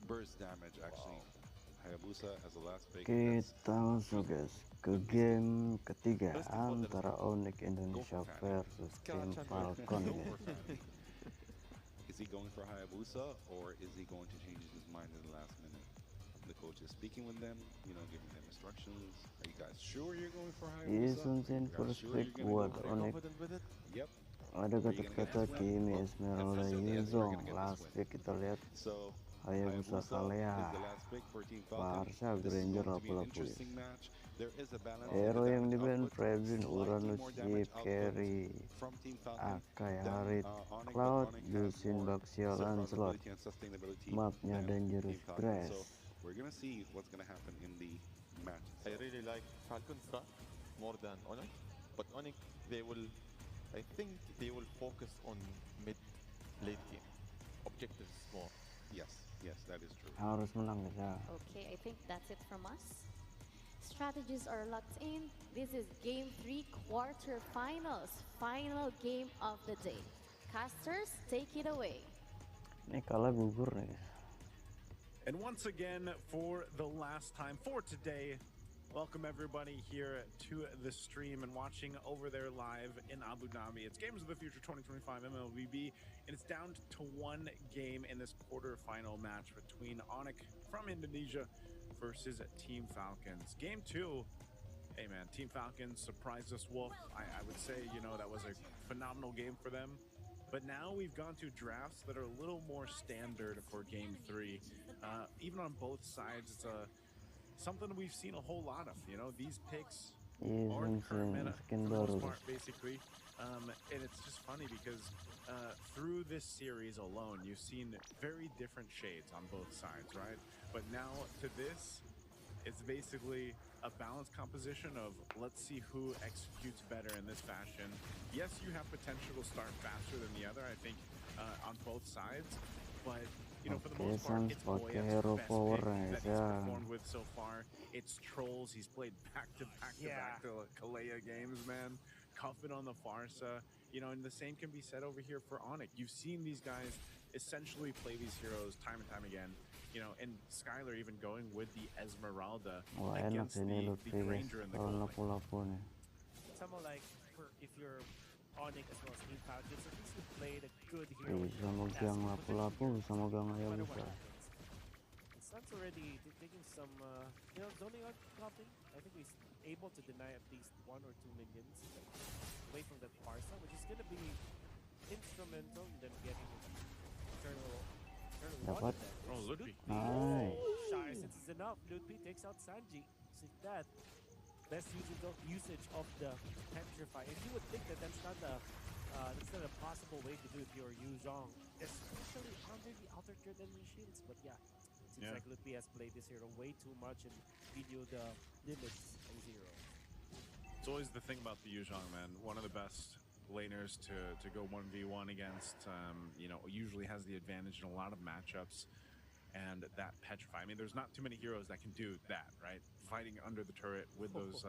burst damage actually. Hayabusa as the last pick. Kita masuk guys ke game ketiga Let's go for the antara Onic Go for Indonesia Fanny. versus tim Kachan, bro. Falcon Go guys. for Fanny. Is he going for Hayabusa or is he going to change his mind in the last minute? The coach is speaking with them, giving them instructions. Are you guys sure you're going for Hayabusa? Isun Are you sin guys first sure pick you're going to go buat Are for they it? Onic. confident with it? Yep. Ada Are you going to get kata-kata this win? Kimi Well, Esmeralda consistently, I think we're going Yuzong. to get this Last win. pick kita lihat So Hayabusa Hayabusa is the Kalea. last pick for Team Falcon. Barca This is Granger going to be an lapu-lapu guys. interesting match. There is a balance in the Hero yang damage di ban output, Frebin slightly Uranus more damage Jeep output Carry from Team Falcon Akai than Harit Onic, but Cloud Onic has Yusin more Baxial Lancelot. survivability and sustainability Mapnya than Dangerous Team Falcon. So Dress. we're gonna see what's gonna happen in the match I itself. really like Falcons Gotf more than Onic. But Onic, I think they will focus on mid-late game. Objectives more. Yes, that is true. Harus menang guys ya. Okay, I think that's it from us. Strategies are locked in. This is Game 3 quarterfinals, final game of the day. Casters, take it away. Ini kalah gugur nih guys. And once again, for the last time for today, welcome everybody here to the stream and watching over there live in Abu Dhabi. It's Games of the Future 2025 MLBB, and it's down to one game in this quarterfinal match between Onic from Indonesia versus Team Falcons. Game 2, hey man, Team Falcons surprised us, Wolf. I would say, that was a phenomenal game for them. But now we've gone to drafts that are a little more standard for Game 3. Even on both sides, it's something we've seen a whole lot of. These picks are the current meta for the most part, basically. And it's just funny because through this series alone, you've seen very different shades on both sides, right? But now to this, it's basically a balanced composition of let's see who executes better in this fashion. Yes, you have potential to start faster than the other, I think, on both sides. But, for the most part, it's Boyet's best pick that he's performed with so far. It's Trolls. He's played back-to-back to Kalea games, man. Cuffin on the Farsa. And the same can be said over here for Onic. You've seen these guys essentially play these heroes time and time again. And Skylar even going with the Esmeralda against the Granger in the goal. Someone like, if you're Onic as well as Team Falcons, at least you played a good hero. Sun's already taking some, zoning out dropping. I think he's able to deny at least 1 or 2 minions away from that Farsa, which is going to be instrumental in them getting Eternal Dapat. Oh, Ludwig. Nice. Shy, since it's enough, Ludwig takes out Sanji. See that. Best usage of the Petrify. And you would think that that's not a possible way to do it if you're Yu Zhong, especially under the outer curtain enemy shields. But yeah, it seems like Ludwig has played this hero way too much and video the limits on zero. It's always the thing about the Yu Zhong, man. One of the best laners to go 1v1 against, usually has the advantage in a lot of matchups. And that Petrify, I mean, there's not too many heroes that can do that, right? Fighting under the turret with those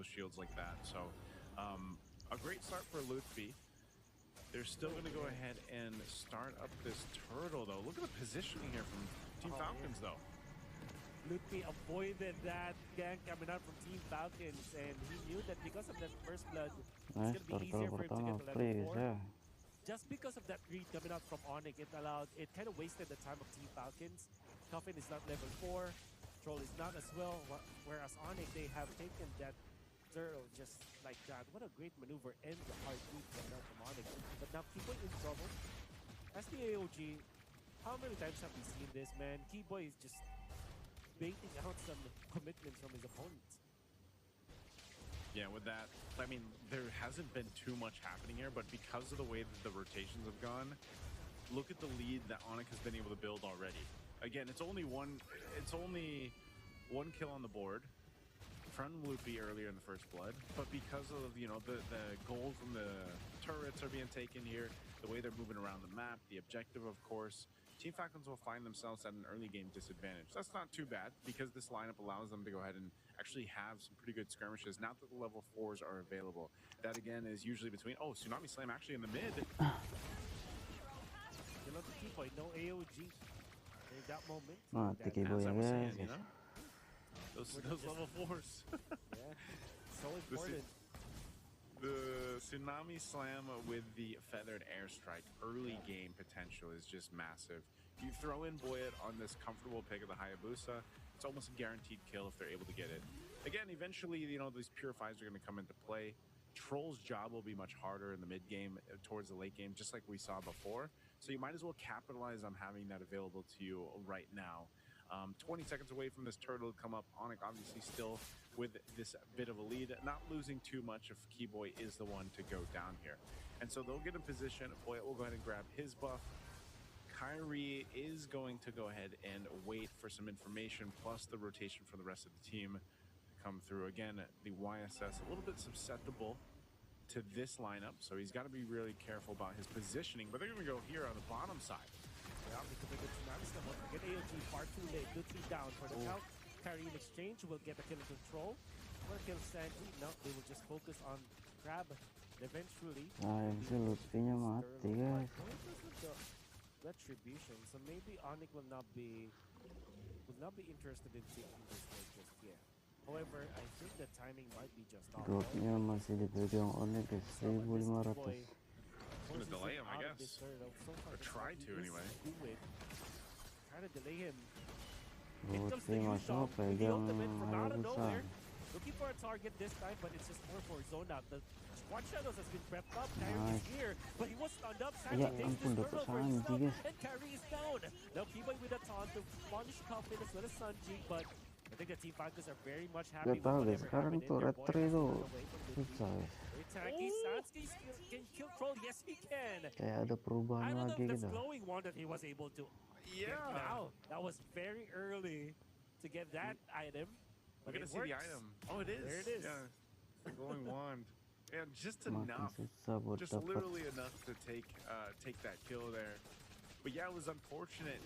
shields like that. So a great start for Lutfi. They're still going to go ahead and start up this turtle, though. Look at the positioning here from Team Falcons, though. Lutfi avoided that gank coming out from Team Falcons, and he knew that because of that first blood, it's going to be easier for him to get to level 4. Just because of that read coming out from Onic, it kind of wasted the time of Team Falcons. Coffin is not level 4, Troll is not as well, whereas Onic, they have taken that turtle just like that. What a great maneuver and the hard read coming out from Onic. But now Keyboy in trouble. As the AOG, how many times have we seen this, man? Keyboy is just baiting out some commitments from his opponents. Yeah, with that, I mean, there hasn't been too much happening here, but because of the way that the rotations have gone, look at the lead that Onic has been able to build already. Again, it's only one kill on the board from Luffy earlier in the first blood, but because of, the gold from the turrets are being taken here, the way they're moving around the map, the objective, of course, Team Falcons will find themselves at an early game disadvantage. That's not too bad because this lineup allows them to go ahead and actually have some pretty good skirmishes now that the level 4s are available. That again is usually between, Tsunami Slam actually in the mid. You know, the Keyboy, no AOG. And that that moment. Ah, that tiki boy, As I I was guess. saying, you know, those level 4s. yeah, so important. The Tsunami Slam with the Feathered Airstrike early game potential is just massive. You throw in Boyet on this comfortable pick of the Hayabusa, it's almost a guaranteed kill if they're able to get it. Again, eventually, you know, these Purifies are going to come into play. Troll's job will be much harder in the mid game towards the late game, just like we saw before. So you might as well capitalize on having that available to you right now. 20 seconds away from this turtle to come up. Onic obviously still with this bit of a lead, not losing too much if Keyboy is the one to go down here. And so they'll get in position. Boyet will go ahead and grab his buff. Kairi is going to go ahead and wait for some information, plus the rotation for the rest of the team to come through. Again, the YSS a little bit susceptible to this lineup, so he's got to be really careful about his positioning. But they're going to go here on the bottom side. Yeah, because of the Tsunami Slam, once again, AOG far too late. Good three down for the count. Kairi in exchange will get the kill in control. Or kill Sanji. No, they will just focus on Crab. Eventually, Ah, MC Lutfi-nya mati, guys. Retribution. So maybe Onic will not be interested in taking this fight just yet. However, I think the timing might be just off. Dropnya masih dipegang Onic, guys. 1.500. It's going to delay him, I guess. Or try to, anyway. Try to delay him. Lutfi masuk, pegang Hayabusa. Looking for a target this time, but it's just more for zone out. The Squad Shadows has been prepped up. Kairi is here, but he was stunned up. Sanji Ya takes ampun, this dapat turtle for Sanji, himself, guys. and Kairi is down. Now Keyboy with a taunt to punish Coffin as well as Sanji, but I think the Team Falcons are very much happy Gak with tahu, guys. whatever Sekarang happened in tuh their Red boy. Tree tuh Away from the susah, team. guys. Very tanky. Sanji can kill Troll. Yes, he can. Kayak ada I perubahan don't know lagi if gitu. that's glowing one that he was able to get now. That was very early to get that item. We're But going it to see the works. item. Oh, it is. There it is. Yeah. The glowing wand. And just Makin enough. susah buat Just dapat. literally enough to take that kill there. But yeah, it was unfortunate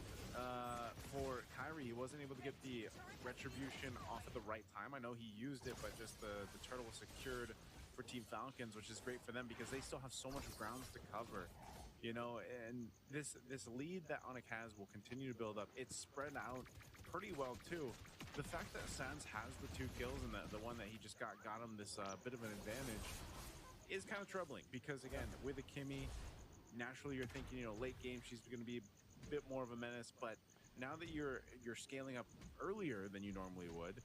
for Kairi. He wasn't able to get the retribution off at the right time. I know he used it, but just the turtle was secured for Team Falcons, which is great for them because they still have so much grounds to cover. You know, and this lead that Onic has will continue to build up. It's spread out pretty well too. The fact that Sans has the 2 kills and the one that he just got him this bit of an advantage is kind of troubling because again, with a Kimmy, naturally you're thinking, you know, late game she's going to be a bit more of a menace, but now that you're scaling up earlier than you normally would,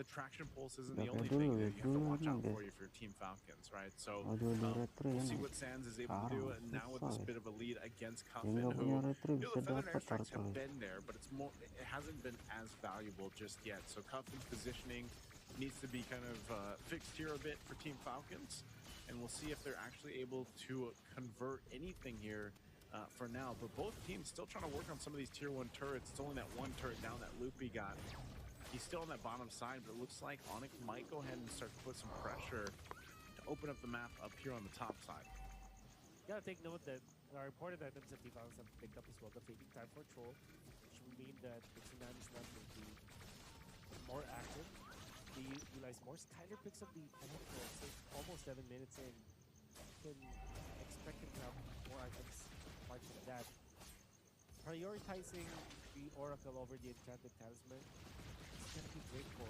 the traction pulse isn't the only thing that you have to watch out for if you're Team Falcons, right? So we'll see what Sans is able to do, and now with this bit of a lead against Cuffin, who, you know, the Feathered Airstrikes have been there, but it's more, it hasn't been as valuable just yet. So Cuffin's positioning needs to be kind of fixed here a bit for Team Falcons, and we'll see if they're actually able to convert anything here for now. But both teams still trying to work on some of these tier 1 turrets. It's only that one turret down that Loopy got. He's still on that bottom side, but it looks like Onic might go ahead and start to put some pressure to open up the map up here on the top side. Gotta take note that our reported items that the Falcons have picked up as well. The fading time for Troll, which will mean that the Tsunami Slam will be more active. They utilize more. Skylar picks up the Oracle, so almost 7 minutes in. You can expect him to have more items apart from that. Prioritizing the Oracle over the Enchanted Talisman is gonna be great for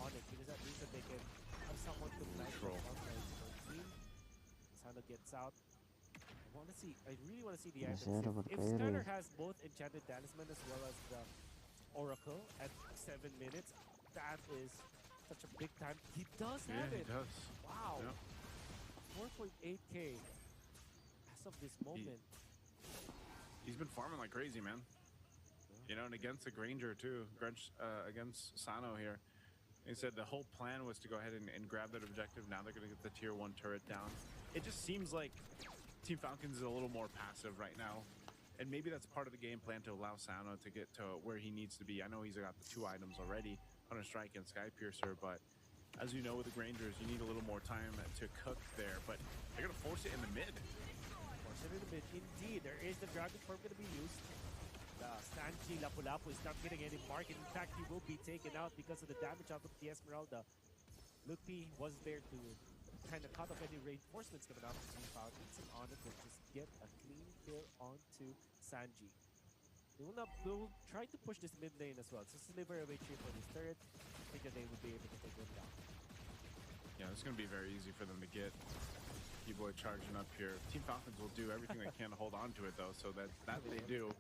Onic because that means that they can have someone to flank from outside their team. Sano gets out. I really want to see the items. If Skylar has both Enchanted Talisman as well as the Oracle at 7 minutes, that is such a big time. He does have it. He does. Wow. Yeah. 4.8k as of this moment. He's been farming like crazy, man. You know, and against the Granger too, against Sano here. He said the whole plan was to go ahead and grab that objective. Now they're going to get the tier 1 turret down. It just seems like Team Falcons is a little more passive right now. And maybe that's part of the game plan to allow Sano to get to where he needs to be. I know he's got the 2 items already, Hunter Strike and Sky Piercer, but as you know with the Grangers, you need a little more time to cook there. But they're going to force it in the mid. Force it in the mid. Indeed, there is the Dragon Form going to be used. Sanji Lapu-Lapu is not getting any market. In fact, he will be taken out because of the damage out of the Esmeralda. Lupi was there to kind of cut off any reinforcements coming out from Team Falcons, and Onic will just get a clean kill onto Sanji. We'll try to push this mid lane as well. So sliver away tree for this turret. I think that they will be able to take them down. Yeah, it's going to be very easy for them to get T-Boy charging up here. Team Falcons will do everything they can to hold on to it, though, so that they do.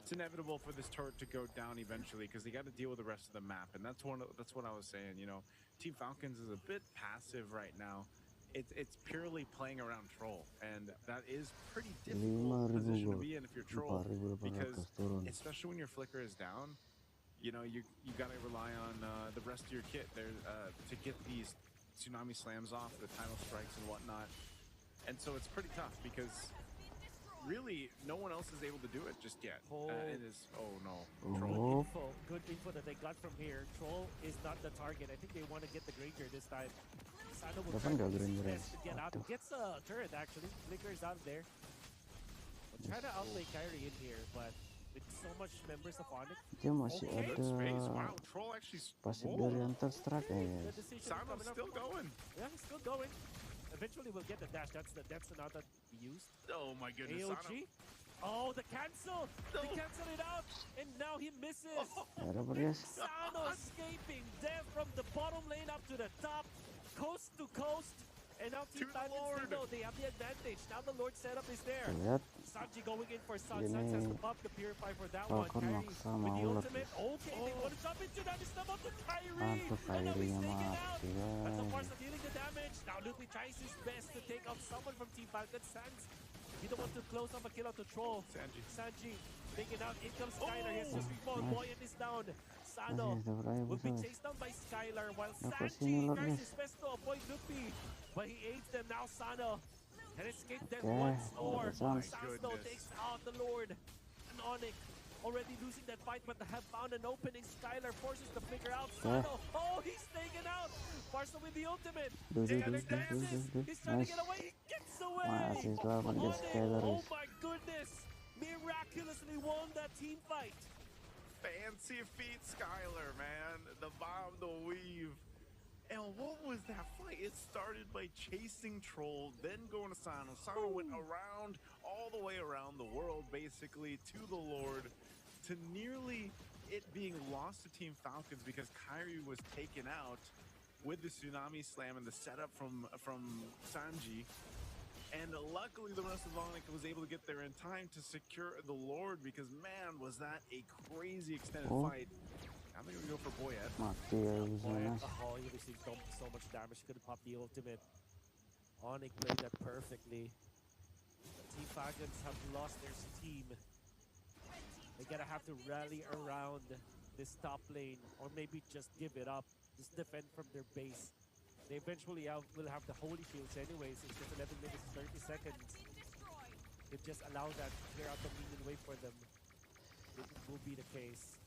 It's inevitable for this turret to go down eventually because they got to deal with the rest of the map, and that's what I was saying. You know, Team Falcons is a bit passive right now. It's purely playing around Troll, and that is pretty difficult position to be in if you're Troll, because especially when your flicker is down, you know, you got to rely on the rest of your kit there to get these tsunami slams off, the tidal strikes and whatnot. And so it's pretty tough because really no one else is able to do it just yet. It is, oh no. Troll. Good info that they got from here. Troll is not the target. I think they want to get the Granger this time. Sano will try his best to get out. Gets a turret actually. Flickers out there. We'll try to outplay Kairi in here, but with so much members of Onic. Dia masih ada Wow, Troll actually Pasiberian Terstrike. Sano's still going. Yeah, he's still going. Eventually we'll get the dash. That's the amount that we used. Oh my goodness. AOG. Oh, the cancel! No. They cancel it out, and now he misses. Sano escaping death from the bottom lane up to the top, coast to coast. And now Team Falcons, know they have the advantage. Now the Lord setup is there. Sanji going in for Sun. Sun has to pop the Purify for that one. Kairi with the ultimate. Okay, they want to jump into that. It's about the Kairi. And now he's taken out. But so far, still dealing the damage. Now Lupi tries his best to take out someone from Team Falcons. Sans, he don't want to close off a kill out to Troll. Sanji taken out. In comes Skylar. He has just respawned. Boyan is down. Sano will be chased down by Skylar while Sanji tries his best to avoid Lupi. But he aids them now. Sano can escape them once more. Sano takes out the Lord. And Onic already losing that fight, but they have found an opening. Skylar forces the flicker out. Sano, oh, he's taken out. Barca with the ultimate. He's trying to get away. He gets away. Onic, oh my goodness. Miraculously won that team fight. Fancy feet, Skylar, man. The bomb, the weave. And what was that fight? It started by chasing Troll, then going to Sano. Sano went around, all the way around the world, basically, to the Lord, to nearly it being lost to Team Falcons because Kairi was taken out with the Tsunami Slam and the setup from Sanji. And luckily, the rest of Onic was able to get there in time to secure the Lord because, man, was that a crazy extended fight. I'm going to go for Boyet. Oh, he received so much damage. He couldn't pop the ultimate. Onic played that perfectly. The Team Falcons have lost their steam. They gotta have to rally around this top lane, or maybe just give it up. Just defend from their base. They eventually will have the holy shields anyways. It's just 11 minutes, 30 seconds. If just allow that to clear out the minion wave for them, it will be the case.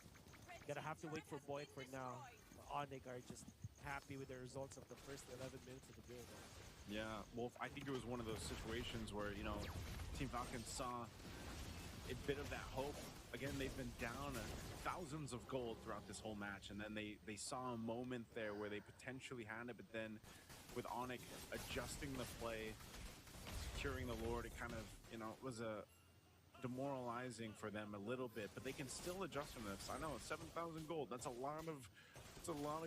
Gotta have to wait for Boyd for now. Onic are just happy with the results of the first 11 minutes of the game. Yeah, Wolf, I think it was one of those situations where, you know, Team Falcons saw a bit of that hope. Again, they've been down thousands of gold throughout this whole match, and then they saw a moment there where they potentially had it, but then with Onic adjusting the play, securing the Lord, it kind of, you know, was a demoralizing for them a little bit, but they can still adjust from this. I know 7,000 gold. That's a lot of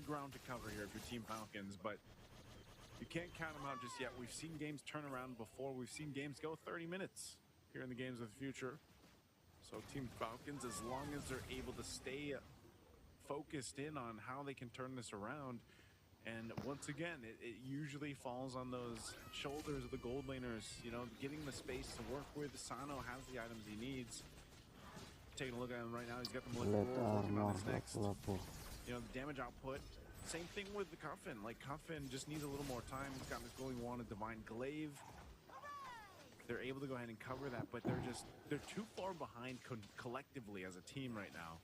ground to cover here if you're Team Falcons, but you can't count them out just yet. We've seen games turn around before. We've seen games go 30 minutes here in the Games of the Future. So Team Falcons, as long as they're able to stay focused in on how they can turn this around, and once again, it usually falls on those shoulders of the gold laners, you know, getting the space to work with. Sano has the items he needs. Taking a look at him right now, he's got the molecular working on his next. You know, the damage output. Same thing with the Cuffin. Like, Cuffin just needs a little more time. He's got this glowing wand of Divine Glaive. They're able to go ahead and cover that, but they're too far behind collectively as a team right now.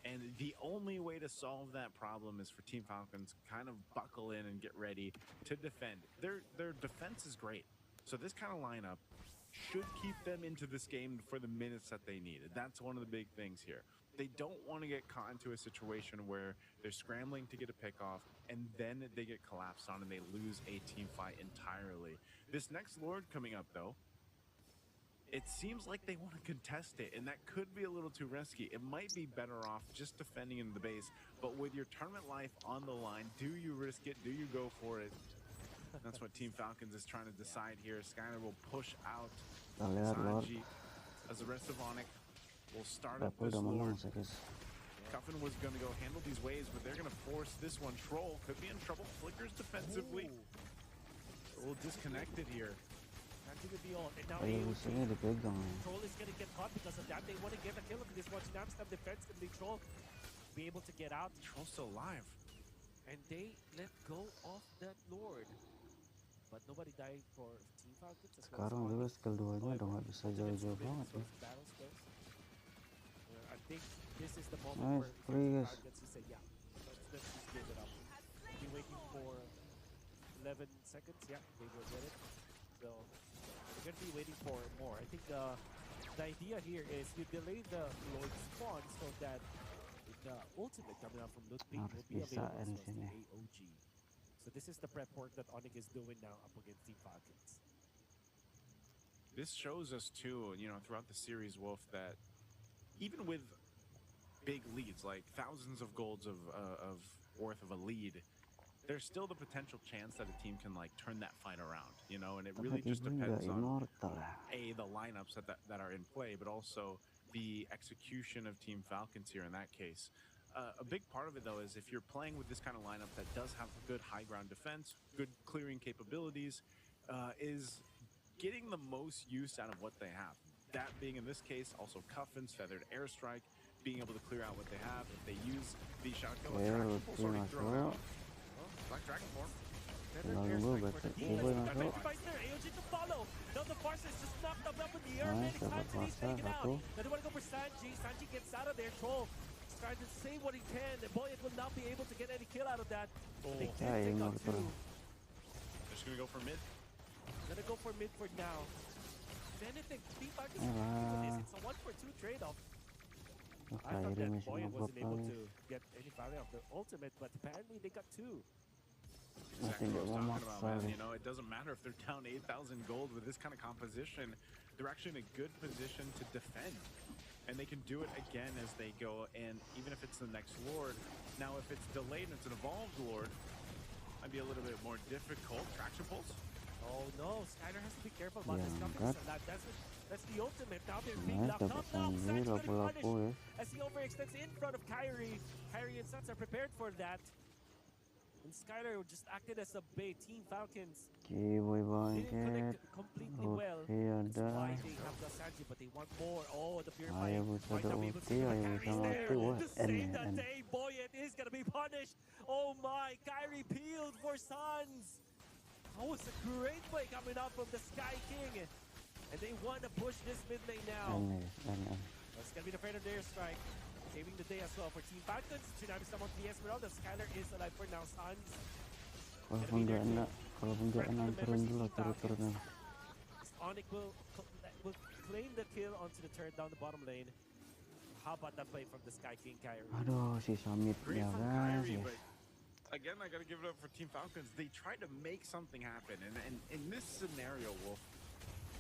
And the only way to solve that problem is for Team Falcons kind of buckle in and get ready to defend. Their defense is great. So this kind of lineup should keep them into this game for the minutes that they need. That's one of the big things here. They don't want to get caught into a situation where they're scrambling to get a pick off and then they get collapsed on and they lose a team fight entirely. This next Lord coming up, though, it seems like they want to contest it, and that could be a little too risky. It might be better off just defending in the base, but with your tournament life on the line, do you risk it? Do you go for it? That's what Team Falcons is trying to decide here. Skylar will push out Sanji as the rest of Onic will start up this Lord. Cuffin was going to go handle these waves, but they're going to force this one. Troll could be in trouble. Flickers defensively. A little disconnected here. Not going to be on. And now Troll is going to get caught because of that. They want to get a kill into this one. Snapstab defensively. Troll be able to get out. Troll's still alive. And they let go of that Lord. But nobody died for Team Falcons as well. Sekarang juga skill 2-nya udah nggak bisa jauh-jauh banget ya. I think this is the moment where Team Falcons say, yeah, let's just give it up. Be waiting for 11 seconds. Yeah, they will get it. So we're going to be waiting for more. I think the idea here is you delay the Lord spawn so that the ultimate coming out from Ludwig will be available as well as the AOG. So this is the prep work that Onic is doing now up against Team Falcons. This shows us too, you know, throughout the series, Wolf, that even with big leads, like thousands of golds of worth of a lead, there's still the potential chance that a team can like turn that fight around, you know, and it really just depends on the lineups that are in play, but also the execution of Team Falcons here in that case. A big part of it, though, is if you're playing with this kind of lineup that does have good high ground defense, good clearing capabilities, is getting the most use out of what they have. That being, in this case, also Cuffin's Feathered Airstrike, being able to clear out what they have. If they use the shot kill, Dragon Pulse already thrown out. Black Dragon form. AOG to follow. Now the Farsa is just knocked up in the air many times and he's taken out. Now they want to go for Sanji. Sanji gets out of there. Troll trying to save what he can. The Boyet will not be able to get any kill out of that. They did take out two. They're just going to go for mid. Gonna go for mid for now. If anything, Team Falcons this. It's a 1-for-2 trade-off. I thought that Boyet wasn't able to get any value of the ultimate, but apparently they got two. Exactly what I was talking about, man. You know, it doesn't matter if they're down 8,000 gold with this kind of composition. They're actually in a good position to defend. And they can do it again as they go, and even if it's the next Lord. Now, if it's delayed and it's an evolved Lord, might be a little bit more difficult. Traction Pulse? Oh no, Skylar has to be careful about this company. That's the ultimate. Now they're being locked up. Now Sanji getting punished as he overextends in front of Kairi. Kairi and Suns are prepared for that. And Skylar just acted as a bait. Team Falcons didn't connect completely well. That's why they have the Sanji, but they want more. Oh, the Purify might not be able to see what Kairi's there. To save the day, Boyet is going to be punished. Oh my, Kairi peeled for Suns. Oh, it's a great play coming out from the Sky King. And they want to push this mid lane now. That's going to be the Feathered Airstrike. Saving the day as well for Team Falcons. Tsunami someone to the Esmeralda. Skylar is alive for now. Suns. Walaupun dia enak turun dulu, turun. Onic will claim the kill onto the turret down the bottom lane. How about that play from the Sky King, Kairi? Aduh, si Samit ya guys. Again, I gotta give it up for Team Falcons. They tried to make something happen, and in this scenario, Wolf,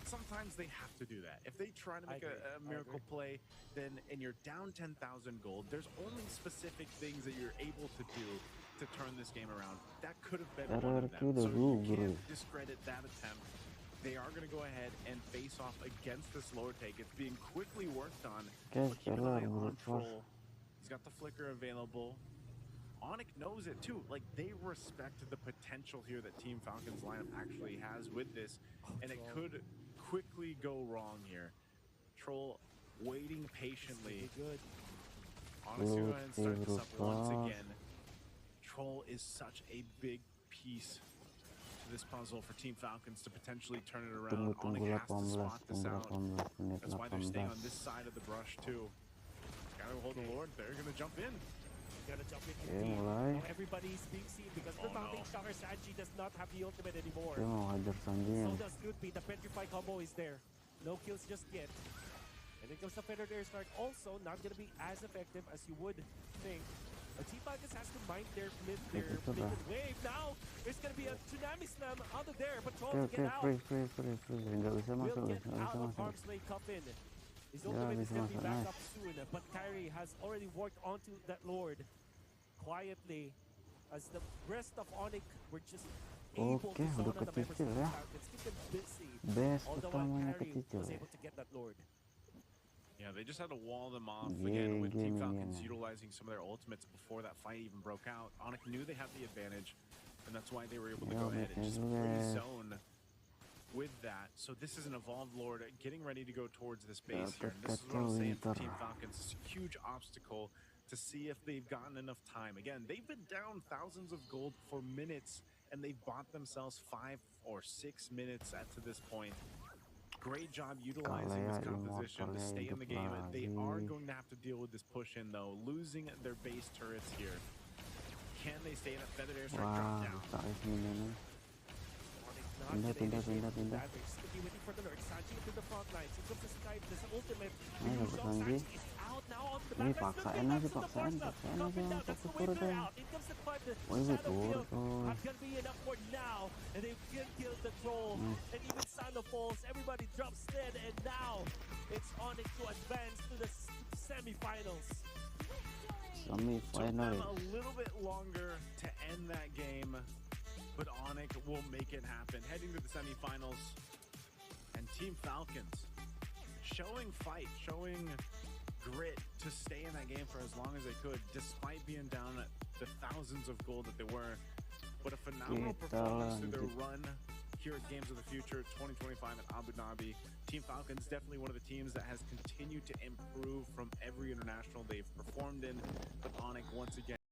sometimes they have to do that. If they try to make a miracle play, then and you're down 10,000 gold, there's only specific things that you're able to do to turn this game around. That could have been one of them. So you can't discredit that attempt. They are going to go ahead and face off against this lower take. It's being quickly worked on. But keep an eye on Troll. He's got the flicker available. Onic knows it too. Like, they respect the potential here that Team Falcons lineup actually has with this, and it could quickly go wrong here. Troll waiting patiently. Onitsuga and start this up once again. Troll is such a big piece to this puzzle for Team Falcons to potentially turn it around. Onic has to spot this out. That's why they're staying on this side of the brush too. Gotta hold the Lord. They're gonna jump in. Gotta jump in. Now everybody's being seen because the mounting shocker Sanji does not have the ultimate anymore. So does Ludwig. The Petrify combo is there. No kills just yet. And then comes the Feathered Airstrike. Also not gonna be as effective as you would think. Team Falcons has to mind their mid wave. Now there's gonna be a tsunami slam out of there, but Troll Oke, get out. free. Nggak bisa Will masuk, get guys. Nggak out bisa of masuk. harm's way, Coffin. His Ya, ultimate is bisa gonna be masuk, back nice. up soon, but Kairi has already worked onto that Lord quietly as the rest of Onic were just able Oke, to zone udah on the members of kecicil the ya. Falcons, keep them busy. Best All the while utamanya Kairi kecicil was ya. able to get that Lord. Yeah, they just had to wall them off Yeah, again with Team gaming, Falcons yeah. utilizing some of their ultimates before that fight even broke out. Onic knew they had the advantage, and that's why they were able to Yeah, go ahead and just yeah. free zone with that. So this is an evolved Lord getting ready to go towards this base here. And this is what I'm saying for Team Falcons. It's a huge obstacle to see if they've gotten enough time. Again, they've been down thousands of gold for minutes, and they've bought themselves 5 or 6 minutes to this point. Great job utilizing this composition to stay in the game. They are going to have to deal with this push in though, losing their base turrets here. Can they stay in a feathered airstrike drop Wah, down? rusak ini nih. Not Pindah. getting anything from that. They're still waiting for the Lord. Sanji into the front lines. Here comes the Sky. There's an ultimate. Ayo, Use of Sanji. Sanji is out now on the Ini back. paksain aja, paksain aja Coming down. That's the way turun they're kan. out. In comes the Quad. The Woi, Shadow turun, Field. coy. Not gonna be enough for now. And they can kill the Troll. And even Sando falls. Everybody drops dead. And now it's Onic to advance to the semifinals. Took them Semifinal. a little bit longer to end that game, but Onic will make it happen. Heading to the semifinals, and Team Falcons showing fight, showing grit to stay in that game for as long as they could, despite being down at the thousands of gold that they were. But a phenomenal performance through their run here at Games of the Future 2025 in Abu Dhabi. Team Falcons definitely one of the teams that has continued to improve from every international they've performed in. But Onic once again